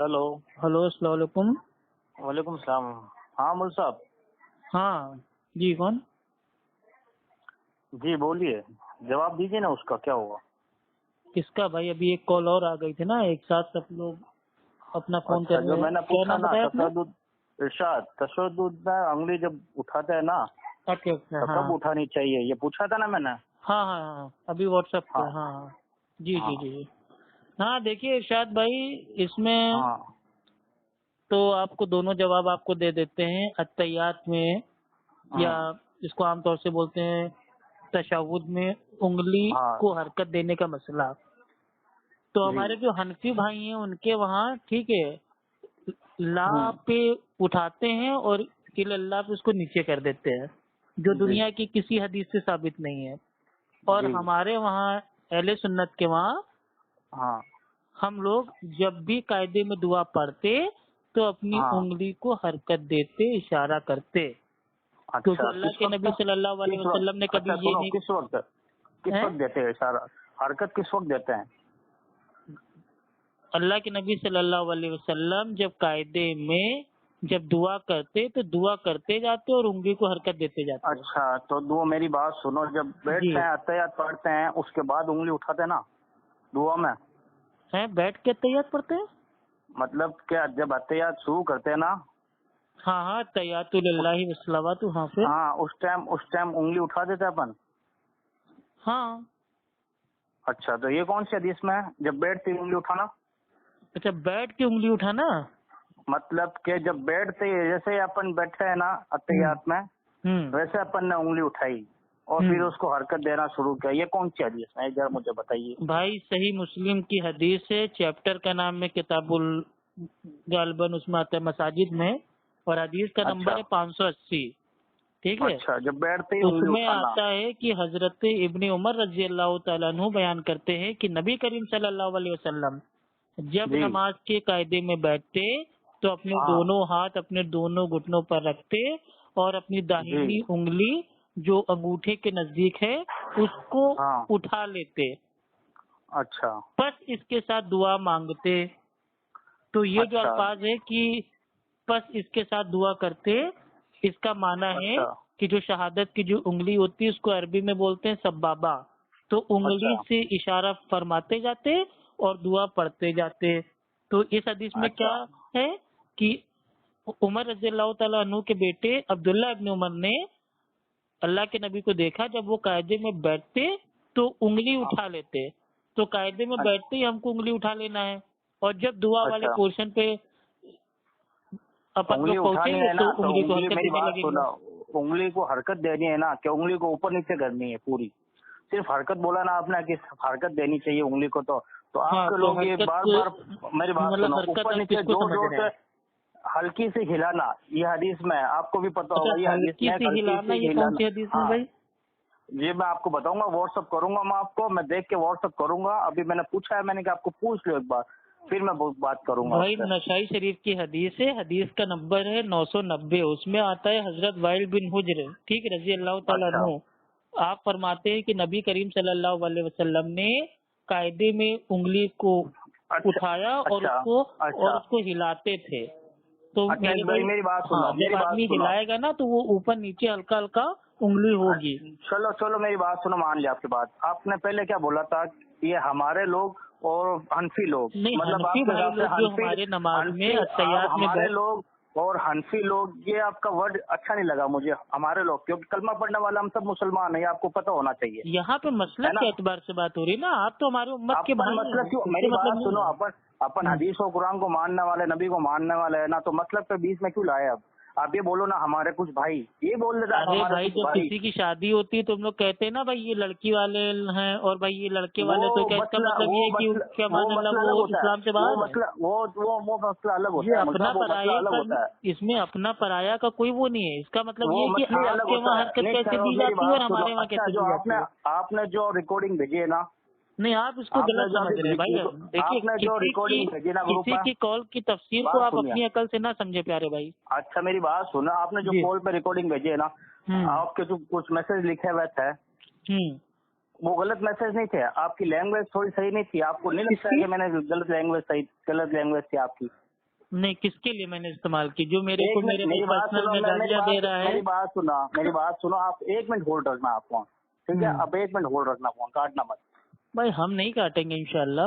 Hello. Hello, अस्सलाम वालेकुम। वालेकुम सलाम। हाँ मुल साहब। हाँ जी, कौन? जी बोलिए, जवाब दीजिए ना, उसका क्या हुआ? किसका भाई? अभी एक कॉल और आ गई थी ना, एक साथ सब लोग अपना फोन कर अच्छा, जो रहे हैं। मैंने क्या पूछा नाम ना, बताया आपने? तशद्दुद इरशाद, तशद्दुद में उंगली जब उठाते हैं ना अच्छा अच्छा, तो कब हाँ उठानी चाहिए, ये पूछा था ना मैंने। हाँ हाँ हाँ, अभी व्हाट्सएप पे। हाँ हाँ हाँ जी जी हाँ जी जी। हाँ देखिए इरशाद भाई, इसमें हाँ तो आपको दोनों जवाब आपको दे देते हैं। अत्तहियात में, या हाँ जिसको आमतौर से बोलते हैं तशहुद में, उंगली हाँ को हरकत देने का मसला। तो जी हमारे जो हनफी भाई हैं उनके वहाँ ठीक है, ला हम्म, पे उठाते हैं और इल्लाह पे उसको नीचे कर देते हैं, जो जी दुनिया की किसी हदीस से साबित नहीं है। और जी हमारे वहाँ अहले सुन्नत के वहाँ हाँ हम लोग जब भी कायदे में दुआ पढ़ते तो अपनी हाँ। उंगली को हरकत देते, इशारा करते, क्योंकि अच्छा, अल्लाह किस के वक्त? नबी सल्लल्लाहु अलैहि किस वक्त? वसल्लम ने कभी अच्छा ये सुनो, नहीं किस है। वक्त देते हैं इशारा, हरकत किस वक्त देते हैं? अल्लाह के नबी सल्लल्लाहु अलैहि वसल्लम जब कायदे में जब दुआ करते तो दुआ करते जाते और उंगली को हरकत देते जाते। अच्छा, तो दुआ, मेरी बात सुनो, जब जी। बैठते हैं अत्तहियात पढ़ते हैं उसके बाद उंगली उठाते हैं ना दुआ में, हैं, बैठ के तैयार पढ़ते हैं? मतलब क्या, जब अत्तहियात शुरू करते हैं ना, हाँ हाँ, तैयातुल्लाहि वस्सलावातु। हाँ फिर? हाँ उस टाइम उंगली उठा देते हैं अपन। हाँ। अच्छा, तो ये कौन सी हदीस में है जब बैठते ही उंगली उठाना? अच्छा, बैठ के उंगली उठाना। मतलब कि जब बैठते ही, जैसे ही अपन बैठे हैं ना अत्तहियात में, हम्म वैसे अपन ने उंगली उठाई और फिर उसको हरकत देना शुरू किया, ये कौन सी हदीस है, जरा मुझे बताइए। भाई सही मुस्लिम की हदीस है, चैप्टर का नाम है किताबुल गालबन, उसमें आता है मसाजिद में, और हदीस का नंबर अच्छा है 580। ठीक है। अच्छा, जब बैठते ही उंगली उसमें उठाना। आता है कि हजरत इब्ने उमर रजी अल्लाह तआला अन्हु बयान करते हैं कि नबी करीम सल्लल्लाहु अलैहि वसल्लम जब जी नमाज के कायदे में बैठते तो अपने हाँ दोनों हाथ अपने दोनों घुटनों पर रखते और अपनी जी दाहिनी उंगली जो अंगूठे के नजदीक है उसको हाँ। उठा लेते, अच्छा बस इसके साथ दुआ मांगते। तो ये जो अच्छा अल्फाज है कि बस इसके साथ दुआ करते, इसका माना है अच्छा कि जो शहादत की जो उंगली होती है उसको अरबी में बोलते हैं सबबाबा। तो उंगली अच्छा से इशारा फरमाते जाते और दुआ पढ़ते जाते। तो इस हदीस में क्या अच्छा है कि उमर रज़ियल्लाहु तआला अन्हु के बेटे अब्दुल्ला इब्न उमर ने अल्लाह के नबी को देखा, जब वो कायदे में बैठते तो उंगली उठा लेते। तो कायदे में बैठते ही हमको उंगली उठा लेना है, और जब दुआ वाले अच्छा, पोर्शन पे अपन उंगली लोग उठानी पहुंचेंगे है ना, तो तो उंगली को उंगली, हरकत मेरी देने बात लगेंगे। सुनो, उंगली को हरकत देनी है ना, कि उंगली को ऊपर नीचे करनी है पूरी, सिर्फ हरकत बोला ना आपने कि हरकत देनी चाहिए उंगली को, तो हाँ, आपके तो लोग ये हरकत बार बार, मेरी बात मतलब सुनो, हरकत ऊपर आप नीचे किसको जोर समझ जोर रहे से हैं? हल्की से हिलाना, ये हदीस में है, आपको भी पता अच्छा, होगा ये हदीस हल्की में, से हल्की हिलाना, से ये कौन हिलाना। सी हदीस में हाँ, भाई? ये मैं आपको बताऊंगा, व्हाट्सअप करूंगा मैं आपको, मैं देख के व्हाट्सअप करूंगा, अभी मैंने पूछा है, मैंने कहा आपको पूछ लो एक बार, फिर मैं बात करूंगा भाई आपसे। नसाई शरीफ की हदीस है, हदीस का नंबर है 990। उसमें आता है हजरत वाइल बिन हुज्र, ठीक, रजी अल्लाह तआला अच्छा अन्हु। आप फरमाते हैं कि नबी करीम सल्लल्लाहु अलैहि वसल्लम ने कायदे में उंगली को अच्छा उठाया और अच्छा अच्छा उसको हिलाते थे। तो अच्छा, मेरे एक भाई, बारी मेरी बात हाँ, सुनो, जब मेरी बात आदमी सुनो। हिलाएगा ना तो वो ऊपर नीचे हल्का हल्का उंगली होगी। चलो चलो, मेरी बात सुनो, मान लिया आपकी बात, आपने पहले क्या बोला था, ये हमारे लोग और हनफी लोग, नहीं, मतलब हनफी आपके भाई हिसाब से लोग जो हनफी, हमारे नमाज में हनफी आप अत्तहियात में हमारे लोग और हनफी लोग, ये आपका वर्ड अच्छा नहीं लगा मुझे, हमारे लोग, क्योंकि कलमा पढ़ने वाला हम सब मुसलमान है, ये आपको पता होना चाहिए, यहाँ पे मसलक है ना। के एतबार से बात हो रही है ना, आप तो हमारे उम्मत के अपन भाई हैं, मतलब क्यों, इससे मेरी मतलब बात नहीं सुनो, है। अपन हदीस और कुरान को मानने वाले, नबी को मानने वाले है ना, तो मतलब पे बीच में क्यों लाए अब? आप ये बोलो ना हमारे कुछ भाई, ये बोल देते आप अरे हमारे भाई, कुछ जब भाई। किसी की शादी होती है तो हम लोग कहते हैं ना भाई ये लड़की वाले हैं और भाई ये लड़के वो वाले, तो क्या इसका मसला मतलब वो ये है कि मसला क्या वो मान अल्लाह मसला वो अलग होता है, इस्लाम से वो बाहर है? मसला वो मसला अलग ये होता है, अपना मतलब वो मसला पराये अलग का, होता है, इसमें अपना पराया का कोई वो नहीं है। इसका मतलब वो ये है कि मसले अलग आपके होता वहाँ है। हरकत नहीं कैसे चलो, दी मेरी जाती है और बात सुनो, हमारे वहाँ अच्छा कैसे जो दी आपने जाती है। आपने जो रिकॉर्डिंग भेजी है ना, नहीं, आप इसको आपने गलत जो समझ अभी रहे हैं भाई। देखिए, आपने जो रिकॉर्डिंग भेजी ना ग्रुप किसी में, की कॉल की तफसीर को बात आप सुनिए, अपनी अकल से ना समझे प्यारे भाई। अच्छा मेरी बात सुनो, आपने जो जी। कॉल पे रिकॉर्डिंग भेजी है ना, हम्म आपके जो कुछ मैसेज लिखे हुए थे, हम्म वो गलत मैसेज नहीं थे, आपकी लैंग्वेज थोड़ी सही नहीं थी, आपको नहीं लगता है किसकी? कि मैंने गलत लैंग्वेज थी आपकी? نہیں، کس کے لیے میں نے استعمال کی؟ جو میرے کو میرے میری بات پرسنل سنو، میں گالیاں دے رہا ہے. میری بات سنو، آپ 1 منٹ ہولڈ رکھنا آپ فون، ٹھیک ہے؟ اب 1 منٹ ہولڈ رکھنا، فون کاٹنا مت. بھائی ہم نہیں کاٹیں گے انشاءاللہ.